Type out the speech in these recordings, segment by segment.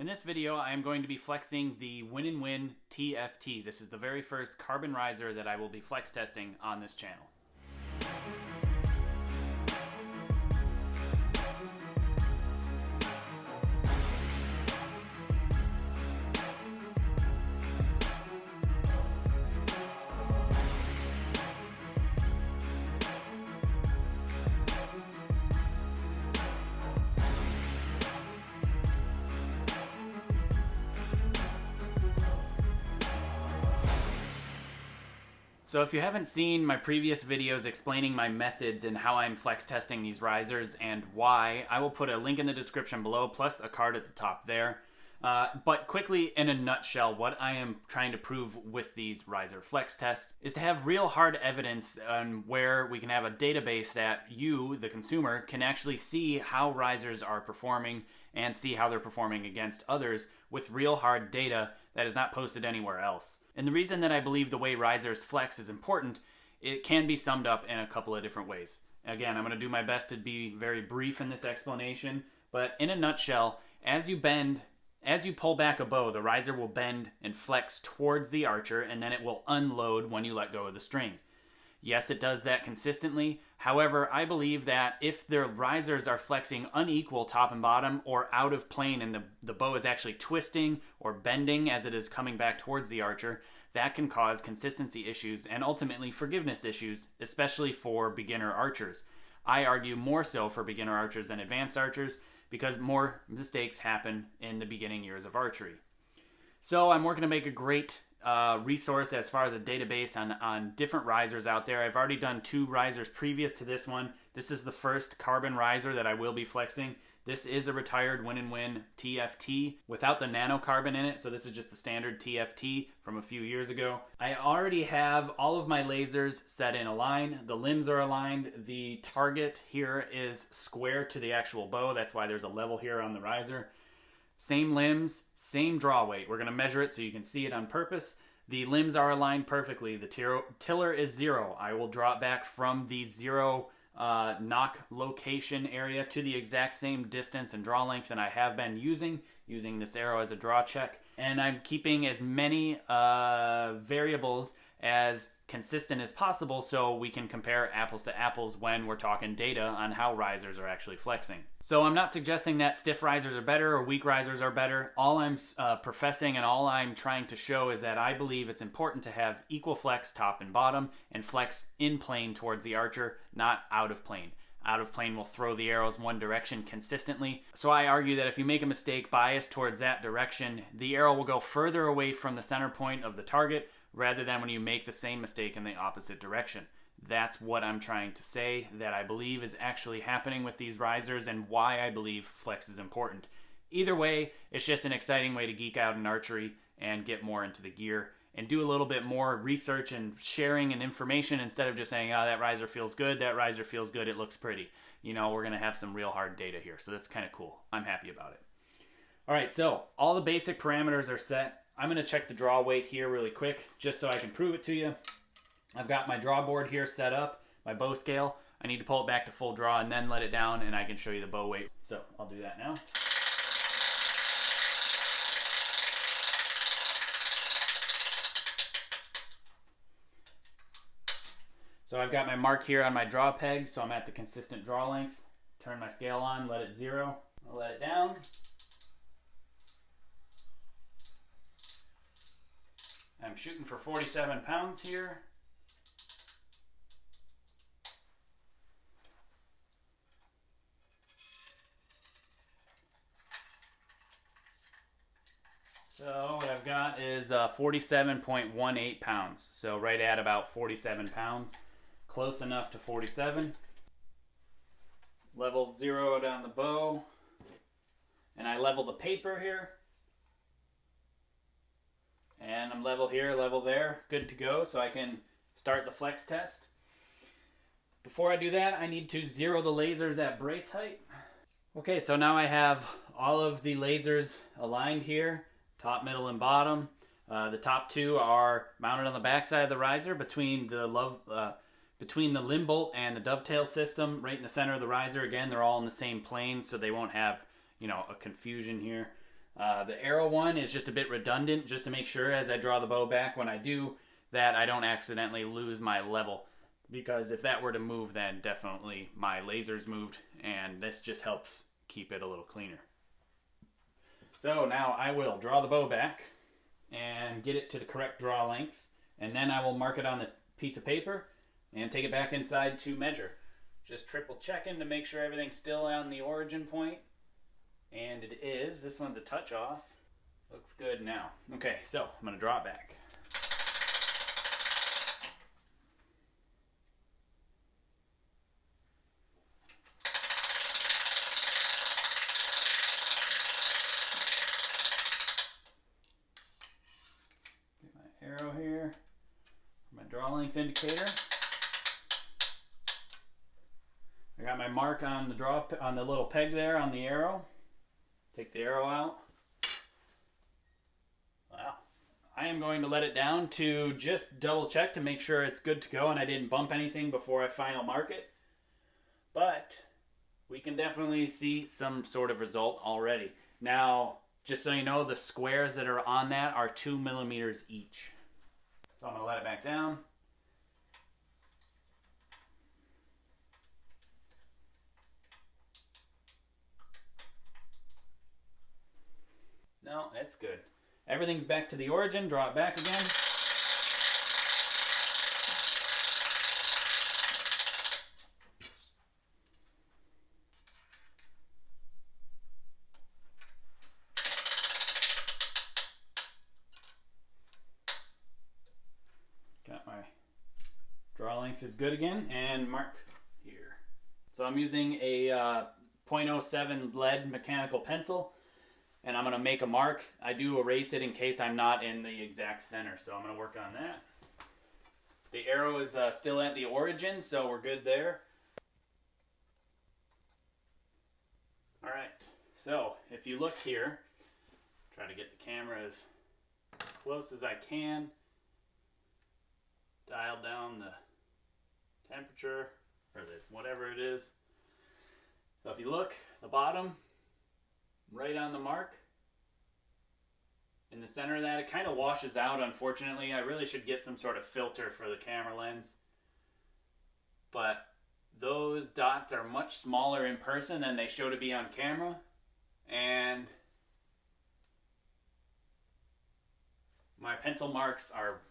In this video, I am going to be flexing the Win&Win TFT. This is the very first carbon riser that I will be flex testing on this channel. So if you haven't seen my previous videos explaining my methods and how I'm flex testing these risers and why, I will put a link in the description below plus a card at the top there. But quickly, in a nutshell, what I am trying to prove with these riser flex tests is to have real hard evidence on where we can have a database that you, the consumer, can actually see how risers are performing and see how they're performing against others with real hard data that is not posted anywhere else. And the reason that I believe the way risers flex is important, it can be summed up in a couple of different ways. Again, I'm going to do my best to be very brief in this explanation, but in a nutshell, as you pull back a bow, the riser will bend and flex towards the archer, and then it will unload when you let go of the string. Yes, it does that consistently. However, I believe that if the risers are flexing unequal top and bottom or out of plane and the bow is actually twisting or bending as it is coming back towards the archer, that can cause consistency issues and ultimately forgiveness issues, especially for beginner archers. I argue more so for beginner archers than advanced archers because more mistakes happen in the beginning years of archery. So I'm working to make a great resource as far as a database on different risers out there. I've already done 2 risers previous to this one. This is the first carbon riser that I will be flexing. This is a retired Win&Win TFT without the nanocarbon in it, so this is just the standard TFT from a few years ago. I already have all of my lasers set in a line. The limbs are aligned. The target here is square to the actual bow. That's why there's a level here on the riser. Same limbs, same draw weight. We're going to measure it so you can see it on purpose. The limbs are aligned perfectly. The tiller is 0. I will draw it back from the 0 knock location area to the exact same distance and draw length that I have been using this arrow as a draw check. And I'm keeping as many variables as consistent as possible so we can compare apples to apples when we're talking data on how risers are actually flexing. So I'm not suggesting that stiff risers are better or weak risers are better. All I'm professing and all I'm trying to show is that I believe it's important to have equal flex top and bottom and flex in plane towards the archer, not out of plane. Out of plane will throw the arrows one direction consistently. So I argue that if you make a mistake biased towards that direction, the arrow will go further away from the center point of the target rather than when you make the same mistake in the opposite direction. That's what I'm trying to say, that I believe is actually happening with these risers and why I believe flex is important. Either way, it's just an exciting way to geek out in archery and get more into the gear and do a little bit more research and sharing and information instead of just saying, oh, that riser feels good, it looks pretty. You know, we're going to have some real hard data here, so that's kind of cool. I'm happy about it. All right, so all the basic parameters are set. I'm going to check the draw weight here really quick just so I can prove it to you. I've got my draw board here set up, my bow scale. I need to pull it back to full draw and then let it down and I can show you the bow weight. So I'll do that now. So I've got my mark here on my draw peg, so I'm at the consistent draw length. Turn my scale on, let it 0. I'll let it down. I'm shooting for 47 pounds here. So what I've got is 47.18 pounds. So right at about 47 pounds. Close enough to 47. Level 0 down the bow. And I level the paper here. And I'm level here, level there. Good to go, so I can start the flex test. Before I do that, I need to 0 the lasers at brace height. Okay, so now I have all of the lasers aligned here. Top, middle, and bottom. The top 2 are mounted on the back side of the riser between the limb bolt and the dovetail system. Right in the center of the riser. Again, they're all in the same plane, so they won't have, a confusion here. The arrow one is just a bit redundant, just to make sure as I draw the bow back when I do that I don't accidentally lose my level. Because if that were to move, then definitely my laser's moved, and this just helps keep it a little cleaner. So now I will draw the bow back and get it to the correct draw length, and then I will mark it on the piece of paper and take it back inside to measure. Just triple checking to make sure everything's still on the origin point, and it is. This one's a touch off. Looks good now. Okay, so I'm going to draw it back. Arrow here, my draw length indicator. I got my mark on the little peg there on the arrow. Take the arrow out. Wow. I am going to let it down to just double check to make sure it's good to go and I didn't bump anything before I final mark it. But we can definitely see some sort of result already. Now, just so you know, the squares that are on that are 2 millimeters each. So I'm going to let it back down. No, that's good. Everything's back to the origin. Draw it back again. Got my draw length is good again, and mark here. So I'm using a 0.07 lead mechanical pencil, and I'm going to make a mark. I do erase it in case I'm not in the exact center, so I'm going to work on that. The arrow is still at the origin, so we're good there. Alright, so if you look here, try to get the camera as close as I can. Dial down the temperature, or whatever it is. So if you look, the bottom, right on the mark, in the center of that, it kind of washes out, unfortunately. I really should get some sort of filter for the camera lens. But those dots are much smaller in person than they show to be on camera. And my pencil marks are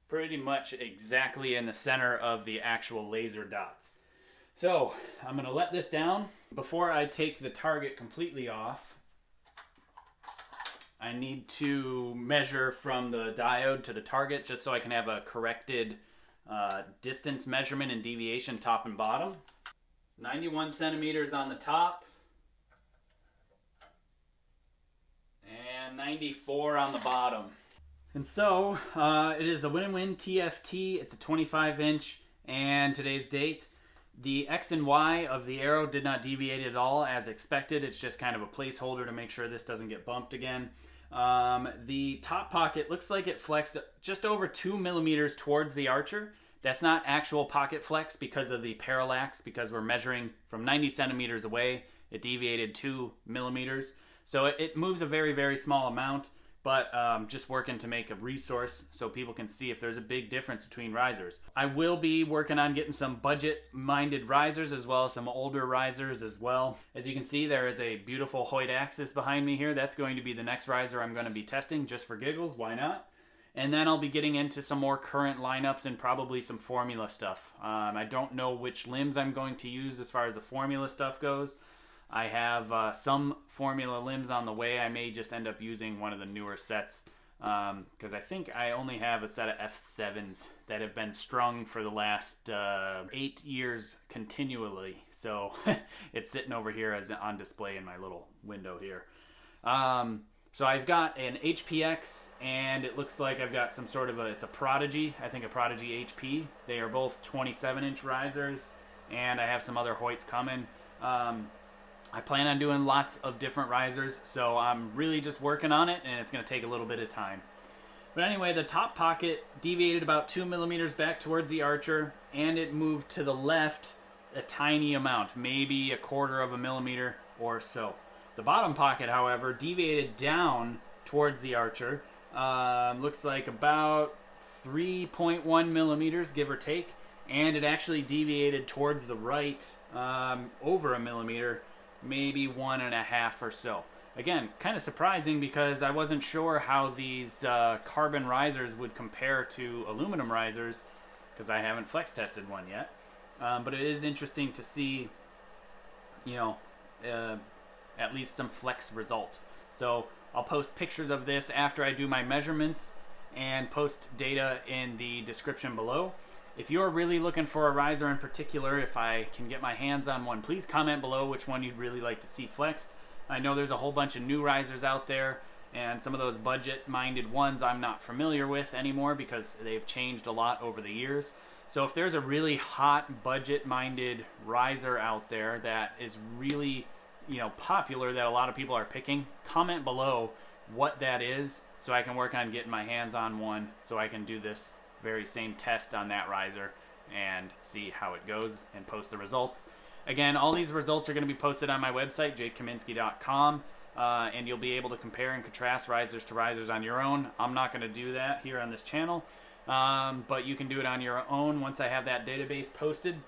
pretty much exactly in the center of the actual laser dots. So I'm going to let this down. Before I take the target completely off, I need to measure from the diode to the target just so I can have a corrected distance measurement and deviation top and bottom. 91 centimeters on the top and 94 on the bottom. And so it is the Win&Win TFT. It's a 25 inch, and today's date. The X and Y of the arrow did not deviate at all as expected. It's just kind of a placeholder to make sure this doesn't get bumped again. The top pocket looks like it flexed just over 2 millimeters towards the archer. That's not actual pocket flex because of the parallax, because we're measuring from 90 centimeters away. It deviated 2 millimeters. So it moves a very, very small amount. But just working to make a resource so people can see if there's a big difference between risers. I will be working on getting some budget-minded risers as well as some older risers as well. As you can see, there is a beautiful Hoyt axis behind me here. That's going to be the next riser I'm going to be testing just for giggles. Why not? And then I'll be getting into some more current lineups and probably some formula stuff. I don't know which limbs I'm going to use as far as the formula stuff goes. I have some formula limbs on the way. I may just end up using one of the newer sets because I think I only have a set of F7s that have been strung for the last 8 years continually. So it's sitting over here as on display in my little window here. So I've got an HPX, and it looks like I've got some sort of it's a Prodigy. I think a Prodigy HP. They are both 27-inch risers, and I have some other Hoyts coming. I plan on doing lots of different risers, so I'm really just working on it, and it's going to take a little bit of time. But anyway, the top pocket deviated about 2 millimeters back towards the archer, and it moved to the left a tiny amount, maybe 1/4 of a millimeter or so. The bottom pocket, however, deviated down towards the archer. Looks like about 3.1 millimeters, give or take, and it actually deviated towards the right over a millimeter, maybe 1.5 or so. Again, kind of surprising because I wasn't sure how these carbon risers would compare to aluminum risers because I haven't flex tested one yet. But it is interesting to see, you know, at least some flex result. So I'll post pictures of this after I do my measurements and post data in the description below. If you're really looking for a riser in particular, if I can get my hands on one, please comment below which one you'd really like to see flexed. I know there's a whole bunch of new risers out there, and some of those budget-minded ones I'm not familiar with anymore because they've changed a lot over the years. So if there's a really hot budget-minded riser out there that is really, you know, popular that a lot of people are picking, comment below what that is so I can work on getting my hands on one so I can do this very same test on that riser and see how it goes and post the results. Again, all these results are going to be posted on my website, jakekaminski.com, and you'll be able to compare and contrast risers to risers on your own. I'm not going to do that here on this channel, but you can do it on your own once I have that database posted.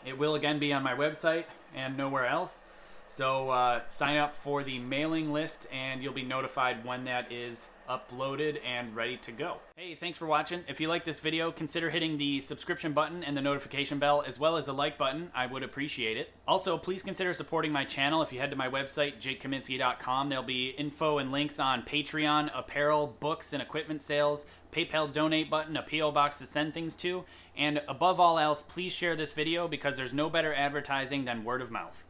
It will again be on my website and nowhere else. So sign up for the mailing list and you'll be notified when that is uploaded and ready to go. Hey, thanks for watching. If you like this video, consider hitting the subscription button and the notification bell as well as the like button. I would appreciate it. Also, please consider supporting my channel if you head to my website, jakekaminski.com. There'll be info and links on Patreon, apparel, books, and equipment sales, PayPal donate button, a P.O. box to send things to, and above all else, please share this video because there's no better advertising than word of mouth.